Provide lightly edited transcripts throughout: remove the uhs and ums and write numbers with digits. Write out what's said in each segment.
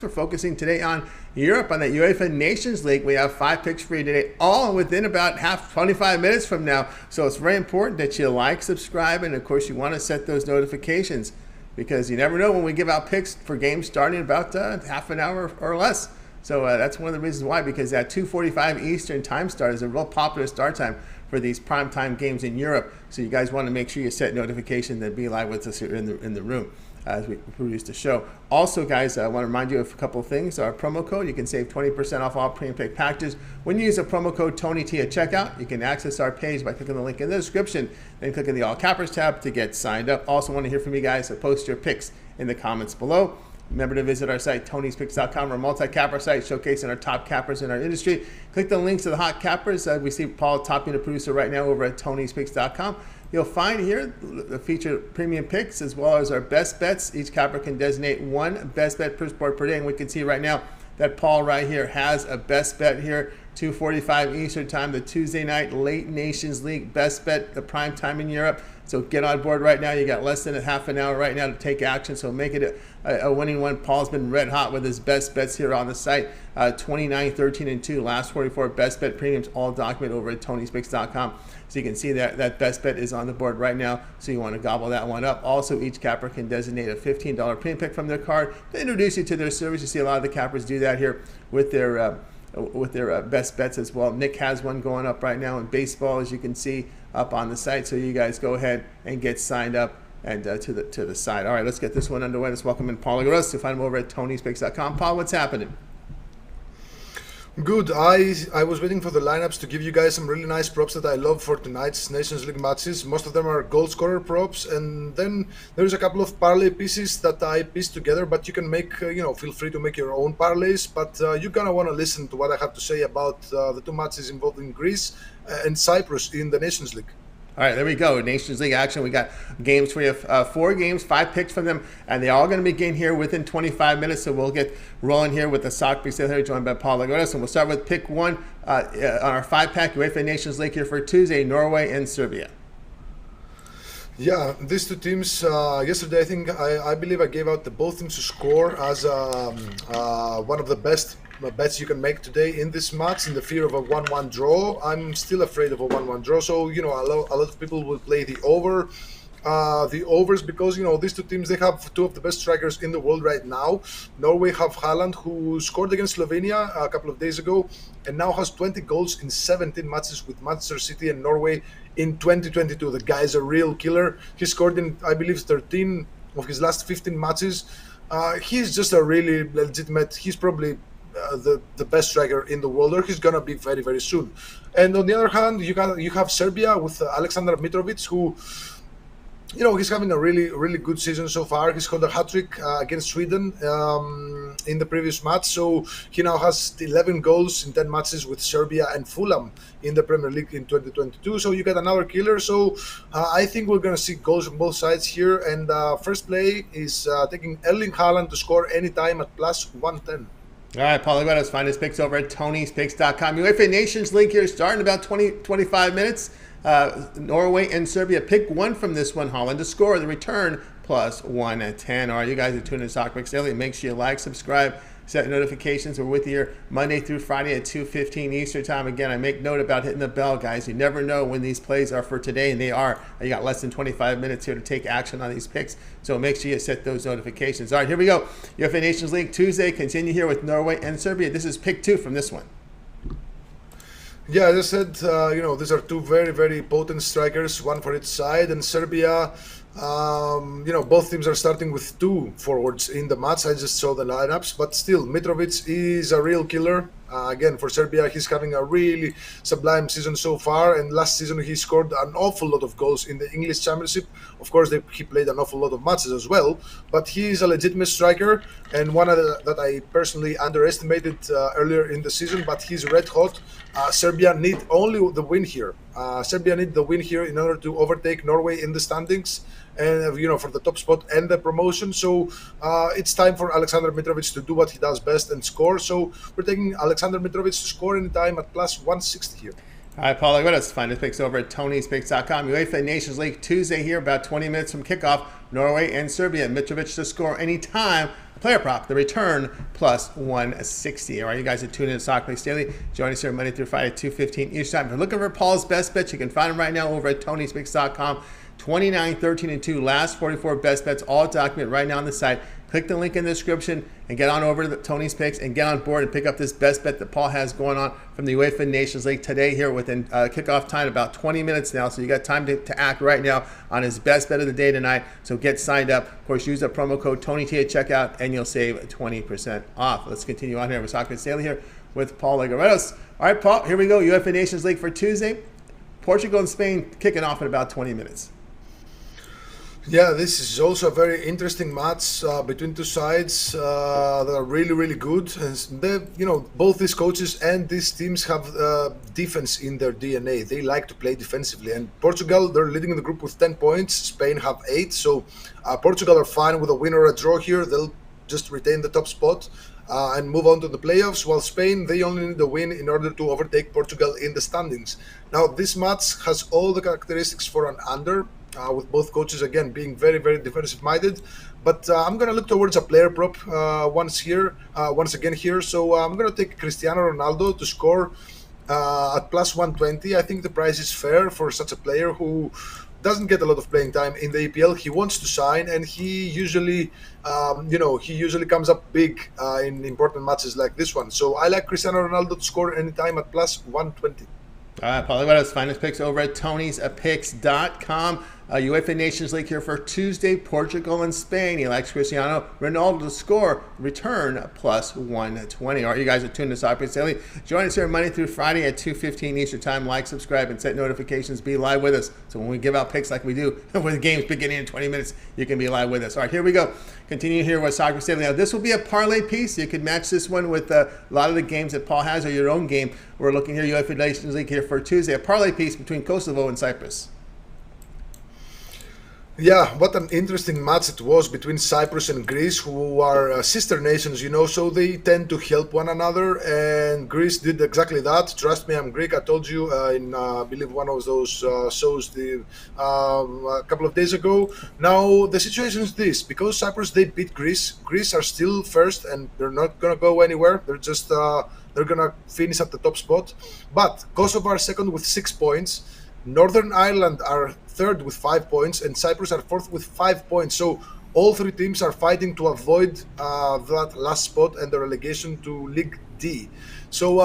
We're focusing today on Europe, on the UEFA Nations League. We have 5 picks for you today, all within about 25 minutes from now. So it's very important that you like, subscribe, and of course you want to set those notifications because you never know when we give out picks for games starting about half an hour or less. So that's one of the reasons why, because that 2:45 Eastern time start is a real popular start time for these primetime games in Europe. So you guys want to make sure you set notifications and be live with us here in the room as we produce the show. Also, guys, I want to remind you of a couple of things. Our promo code, you can save 20% off all premium pick packages when you use a promo code TONYT at checkout. You can access our page by clicking the link in the description, then clicking the All Cappers tab to get signed up. Also want to hear from you guys, so post your picks in the comments below. Remember to visit our site, Tony'sPicks.com, our multi-capper site showcasing our top cappers in our industry. Click the links to the hot cappers. We see Paul topping the producer right now over at Tony'sPicks.com. You'll find here the featured premium picks as well as our best bets. Each capper can designate one best bet per sport per day, and we can see right now that Paul right here has a best bet here, 2:45 Eastern time, the Tuesday night late Nations League best bet, the prime time in Europe. So get on board right now. You got less than a half an hour right now to take action. So make it a winning one. Paul's been red hot with his best bets here on the site. 29, 13, and 2. Last 44 best bet premiums, all documented over at Tony'sPicks.com. So you can see that best bet is on the board right now. So you want to gobble that one up. Also, each capper can designate a $15 premium pick from their card to introduce you to their service. You see a lot of the cappers do that here with their best bets as well. Nick has one going up right now in baseball, as you can see up on the site. So you guys go ahead and get signed up and to the side. All right, let's get this one underway. Let's welcome in Paul Gross. You'll find him over at Tony'sPicks.com. Paul, what's happening? Good. I was waiting for the lineups to give you guys some really nice props that I love for tonight's Nations League matches. Most of them are goal scorer props, and then there's a couple of parlay pieces that I pieced together. But you can make, feel free to make your own parlays. But you're gonna want to listen to what I have to say about the 2 matches involving Greece and Cyprus in the Nations League. All right, there we go. Nations League action. We got games for you. 4 games, 5 picks from them, and they're all going to begin here within 25 minutes. So we'll get rolling here with the sock picks here, joined by Paul Lagodas. And we'll start with pick 1 on our 5-pack UEFA Nations League here for Tuesday, Norway and Serbia. Yeah, these 2 teams, yesterday I believe I gave out both teams to score as one of the best bets you can make today in this match, in the fear of a 1-1 draw. I'm still afraid of a 1-1 draw, so a lot of people will play the overs because these 2 teams, they have 2 of the best strikers in the world right now. Norway have Haaland, who scored against Slovenia a couple of days ago and now has 20 goals in 17 matches with Manchester City and Norway in 2022. The guy's a real killer. He scored in, I believe, 13 of his last 15 matches. He's just a really legitimate, he's probably the best striker in the world, or he's gonna be very, very soon. And on the other hand, you have Serbia with Alexander Mitrovic, who he's having a really, really good season so far. He scored a hat-trick against Sweden in the previous match, so he now has 11 goals in 10 matches with Serbia and Fulham in the Premier League in 2022. So you got another killer. So I think we're going to see goals on both sides here. And first play is taking Erling Haaland to score anytime at plus 110. All right, Paul, let us find his picks over at Tony'sPicks.com. UEFA Nations League here starting about 25 minutes. Norway and Serbia. Pick 1 from this one. Haaland to score. The return plus 110. All right, you guys are tuning in to Soccer Picks Daily. Make sure you like, subscribe, set notifications. We're with you here Monday through Friday at 2:15 Eastern time. Again, I make note about hitting the bell, guys. You never know when these plays are for today, and they are. You got less than 25 minutes here to take action on these picks, so make sure you set those notifications. All right, here we go. UEFA Nations League Tuesday. Continue here with Norway and Serbia. This is pick 2 from this one. Yeah, as I said, these are 2 very, very potent strikers, one for each side. And Serbia, both teams are starting with 2 forwards in the match. I just saw the lineups, but still, Mitrovic is a real killer. Again, for Serbia, he's having a really sublime season so far, and last season he scored an awful lot of goals in the English Championship. Of course, he played an awful lot of matches as well, but he is a legitimate striker, and one that I personally underestimated earlier in the season, but he's red hot. Serbia need only the win here. Serbia need the win here in order to overtake Norway in the standings, and for the top spot and the promotion. So it's time for Alexander Mitrovic to do what he does best and score. So we're taking Alexander Mitrovic to score anytime at plus 160 here. All right, Paul, let us find his picks over at Tony'sPicks.com. UEFA Nations League Tuesday here, about 20 minutes from kickoff. Norway and Serbia. Mitrovic to score anytime, player prop, the return plus 160. All right, you guys are tuning in to Soccer Plays Daily. Join us here Monday through Friday, 2:15 each time. If you're looking for Paul's best bets, you can find them right now over at Tony'sPicks.com. 29, 13, and 2, last 44 best bets, all documented right now on the site. Click the link in the description and get on over to Tony's Picks and get on board and pick up this best bet that Paul has going on from the UEFA Nations League today here within kickoff time, about 20 minutes now. So you got time to act right now on his best bet of the day tonight. So get signed up. Of course, use the promo code TonyT at checkout and you'll save 20% off. Let's continue on here with Soccer Daily here with Paul Legaretos. All right, Paul, here we go. UEFA Nations League for Tuesday. Portugal and Spain kicking off in about 20 minutes. Yeah, this is also a very interesting match between two sides that are really, really good. And both these coaches and these teams have defense in their DNA. They like to play defensively. And Portugal, they're leading the group with 10 points. Spain have 8. So Portugal are fine with a win or a draw here. They'll just retain the top spot and move on to the playoffs. While Spain, they only need a win in order to overtake Portugal in the standings. Now, this match has all the characteristics for an under. With both coaches again being very, very defensive-minded, but I'm going to look towards a player prop once again here. So I'm going to take Cristiano Ronaldo to score at plus 120. I think the price is fair for such a player who doesn't get a lot of playing time in the EPL. He wants to sign, and he usually comes up big in important matches like this one. So I like Cristiano Ronaldo to score anytime at plus 120. All right, Paul, let us find his picks over at Tony'sPicks.com. UEFA Nations League here for Tuesday, Portugal and Spain. He likes Cristiano Ronaldo to score, return plus 120. All right, you guys are tuned to Soccer Plays Daily. Join us here Monday through Friday at 2:15 Eastern Time. Like, subscribe, and set notifications. Be live with us. So when we give out picks like we do with games beginning in 20 minutes, you can be live with us. All right, here we go. Continue here with Soccer Plays Daily. Now, this will be a parlay piece. You could match this one with a lot of the games that Paul has or your own game. We're looking here, UEFA Nations League here for Tuesday. A parlay piece between Kosovo and Cyprus. Yeah, what an interesting match it was between Cyprus and Greece, who are sister nations, so they tend to help one another, and Greece did exactly that. Trust me, I'm Greek. I told you in, I believe, one of those shows a couple of days ago. Now, the situation is this. Because Cyprus, they beat Greece. Greece are still first, and they're not going to go anywhere. They're just, they're going to finish at the top spot. But Kosovo are second with 6 points. Northern Ireland are third with 5 points, and Cyprus are fourth with 5 points. So all three teams are fighting to avoid that last spot and the relegation to League D. So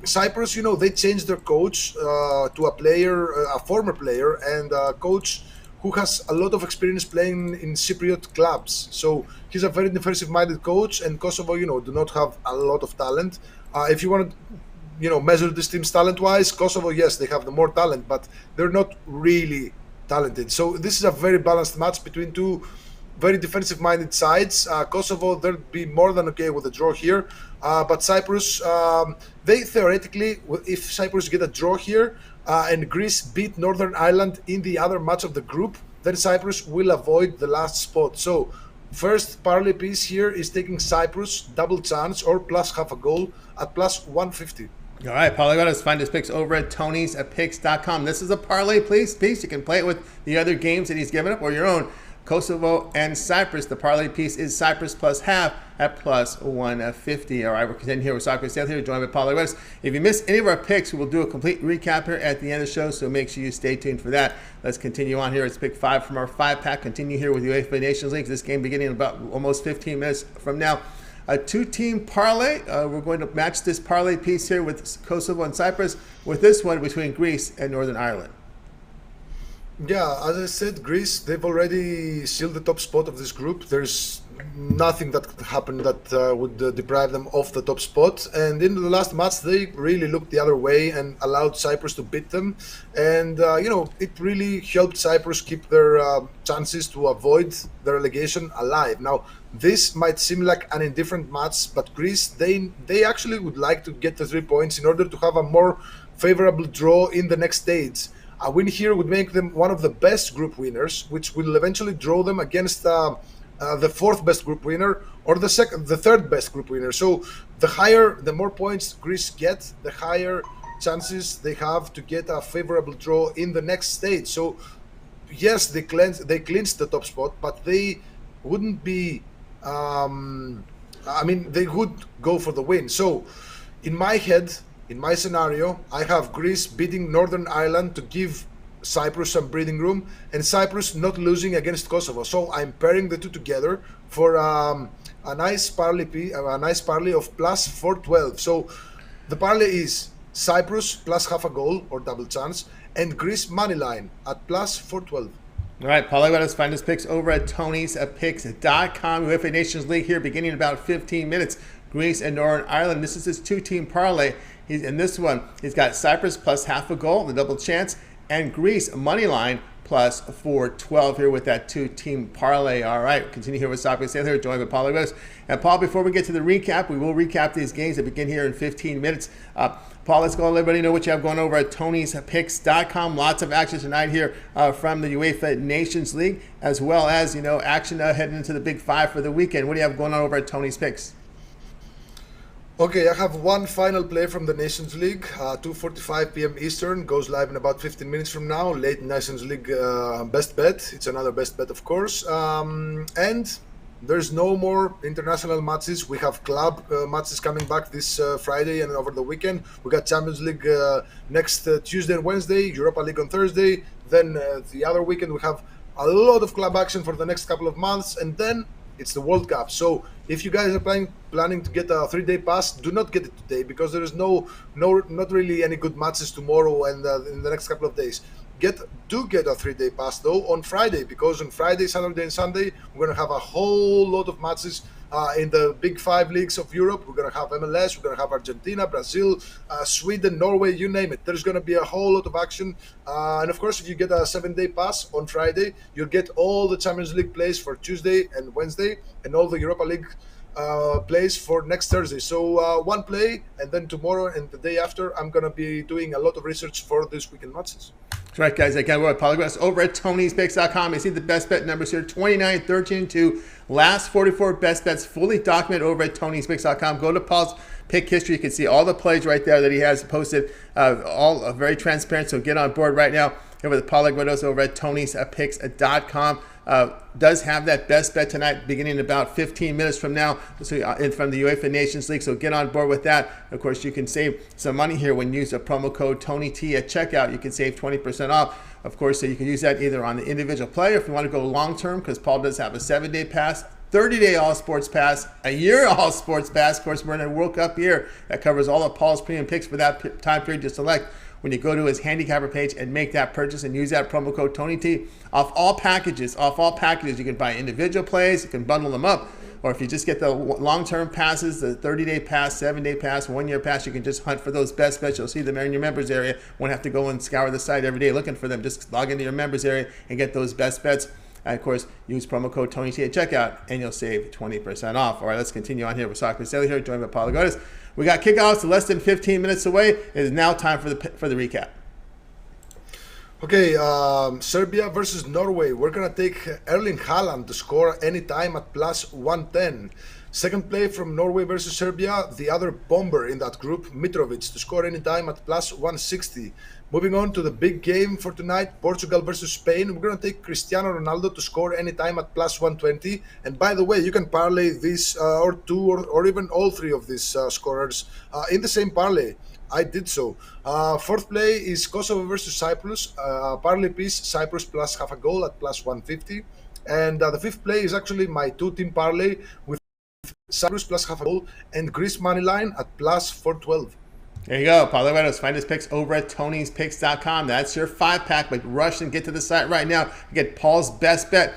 Cyprus, they changed their coach to a former player, and a coach who has a lot of experience playing in Cypriot clubs. So he's a very defensive-minded coach, and Kosovo, do not have a lot of talent. If you want to measure this team's talent-wise, Kosovo, yes, they have the more talent, but they're not really talented. So this is a very balanced match between two very defensive-minded sides. Kosovo, they'll be more than okay with a draw here, but Cyprus, they theoretically, if Cyprus get a draw here and Greece beat Northern Ireland in the other match of the group, then Cyprus will avoid the last spot. So first parlay piece here is taking Cyprus double chance or plus half a goal at plus 150. All right, Paul, let us find his picks over at Tony'sPicks.com. This is a parlay piece. You can play it with the other games that he's given up or your own. Kosovo and Cyprus. The parlay piece is Cyprus plus half at plus 150. All right, we're continuing here with Soccer Sale here, joined by Paul Legaretos. If you missed any of our picks, we will do a complete recap here at the end of the show, so make sure you stay tuned for that. Let's continue on here. Let's pick 5 from our 5-pack. Continue here with the UEFA Nations League. This game beginning in about almost 15 minutes from now. A 2-team parlay. We're going to match this parlay piece here with Kosovo and Cyprus with this one between Greece and Northern Ireland. Yeah, as I said, Greece, they've already sealed the top spot of this group. There's nothing that could happen that would deprive them of the top spot. And in the last match, they really looked the other way and allowed Cyprus to beat them. And, it really helped Cyprus keep their chances to avoid the relegation alive. Now, this might seem like an indifferent match, but Greece, they actually would like to get the 3 points in order to have a more favorable draw in the next stage. A win here would make them one of the best group winners, which will eventually draw them against the fourth best group winner or the third best group winner. So the more points Greece get, the higher chances they have to get a favorable draw in the next stage. So yes, they clinched the top spot, but they wouldn't be I mean, they would go for the win. So, in my head, in my scenario, I have Greece beating Northern Ireland to give Cyprus some breathing room, and Cyprus not losing against Kosovo. So I'm pairing the two together for a nice parlay of plus 412. So the parlay is Cyprus plus half a goal or double chance, and Greece money line at plus 412. All right, Parlay let us find his picks over at Tony'sPicks.com. UEFA Nations League here beginning in about 15 minutes. Greece and Northern Ireland. This is his two-team parlay. In this one, he's got Cyprus plus half a goal, the double chance, and Greece money line plus 412 here with that two-team parlay. All right, continue here with Soccer Sale here, joined by Paul Lewis. And Paul, before we get to the recap, we will recap these games that begin here in 15 minutes. Paul, let's go and let everybody know what you have going over at Tony'sPicks.com. Lots of action tonight here from the UEFA Nations League, as well as, action heading into the Big Five for the weekend. What do you have going on over at Tony's Picks? Okay, I have one final play from the Nations League, 2:45 p.m. Eastern, goes live in about 15 minutes from now. Late Nations League best bet. It's another best bet, of course. And there's no more international matches. We have club matches coming back this Friday and over the weekend. We got Champions League next Tuesday and Wednesday, Europa League on Thursday. Then the other weekend we have a lot of club action for the next couple of months, and then it's the World Cup. So if you guys are planning to get a 3-day pass, do not get it today, because there is not really any good matches tomorrow and in the next couple of days. Do get a 3-day pass though on Friday, because on Friday, Saturday, and Sunday we're gonna have a whole lot of matches in the Big Five leagues of Europe. We're gonna have MLS, we're gonna have Argentina, Brazil, Sweden, Norway, you name it. There's gonna be a whole lot of action, and of course, if you get a 7-day pass on Friday, you'll get all the Champions League plays for Tuesday and Wednesday, and all the Europa League plays for next Thursday. So one play, and then tomorrow and the day after, I'm gonna be doing a lot of research for this weekend matches. That's right, guys. Again, we're at Polygraphs over at Tony'sPicks.com. You see the best bet numbers here: 29, 13, and 2. Last 44 best bets fully documented over at Tony'sPicks.com. Go to Paul's pick history. You can see all the plays right there that he has posted, all very transparent. So get on board right now. Here with Polygraphs over at Tony'sPicks.com. Does have that best bet tonight beginning in about 15 minutes from now, so from the UEFA Nations League. So get on board with that. Of course, you can save some money here when you use a promo code TonyT at checkout. You can save 20% off. Of course, so you can use that either on the individual player if you want to go long term, because Paul does have a 7-day pass, 30-day all sports pass, a year all sports pass. Of course, we're in a World Cup year that covers all of Paul's premium picks for that time period to select. When you go to his handicapper page and make that purchase and use that promo code TonyT, off all packages, you can buy individual plays, you can bundle them up, or if you just get the long-term passes, the 30-day pass, 7-day pass, 1-year pass, you can just hunt for those best bets. You'll see them in your members area. Won't have to go and scour the site every day looking for them. Just log into your members area and get those best bets. And of course, use promo code TonyT at checkout, and you'll save 20% off. All right, let's continue on here with Soccer Sale here, joined by Paul Lagotis. We got kickoffs less than 15 minutes away. It is now time for the recap. Okay, Serbia versus Norway. We're going to take Erling Haaland to score anytime at plus 110. Second play from Norway versus Serbia, the other bomber in that group, Mitrovic, to score anytime at plus 160. Moving on to the big game for tonight, Portugal versus Spain. We're going to take Cristiano Ronaldo to score anytime at plus 120. And by the way, you can parlay this or two or even all three of these scorers in the same parlay. I did so. Fourth play is Kosovo versus Cyprus. Parlay piece, Cyprus plus half a goal at plus 150. And the fifth play is actually my two-team parlay with Cyprus plus half a goal and Greece money line at plus 412. There you go. Parlay find his picks over at Tony'sPicks.com. That's your 5-pack, but rush and get to the site right now. You get Paul's best bet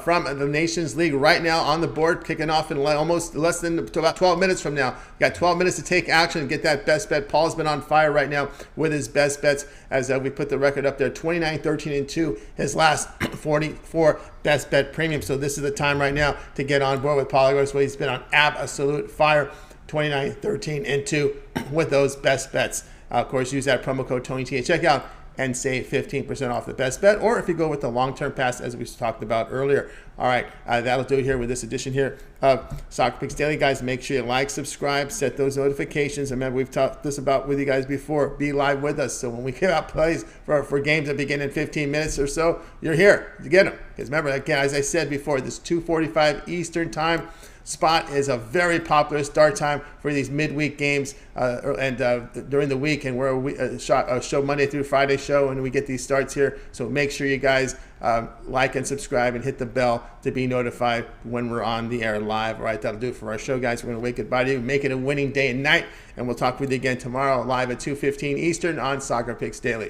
from the Nations League right now on the board, kicking off in almost less than about 12 minutes from now. You got 12 minutes to take action and get that best bet. Paul's been on fire right now with his best bets as we put the record up there, 29, 13, and 2, his last 44 best bet premium. So this is the time right now to get on board with Paul Lagotis, where he's been on absolute fire. 29, 13, and 2 with those best bets. Of course, use that promo code TonyT at checkout, and save 15% off the best bet, or if you go with the long-term pass as we talked about earlier. All right, that'll do it here with this edition here of Soccer Picks Daily. Guys, make sure you like, subscribe, set those notifications. Remember, we've talked this about with you guys before. Be live with us, so when we give out plays for games that begin in 15 minutes or so, you're here to get them. Because remember, again, as I said before, this 2:45 Eastern time spot is a very popular start time for these midweek games and during the week, and we're a show Monday through Friday show, and we get these starts here. So make sure you guys like and subscribe and hit the bell to be notified when we're on the air live. All right, that'll do it for our show, guys. We're going to wake goodbye to you, make it a winning day and night, and we'll talk with you again tomorrow live at 2:15 Eastern on Soccer Picks Daily.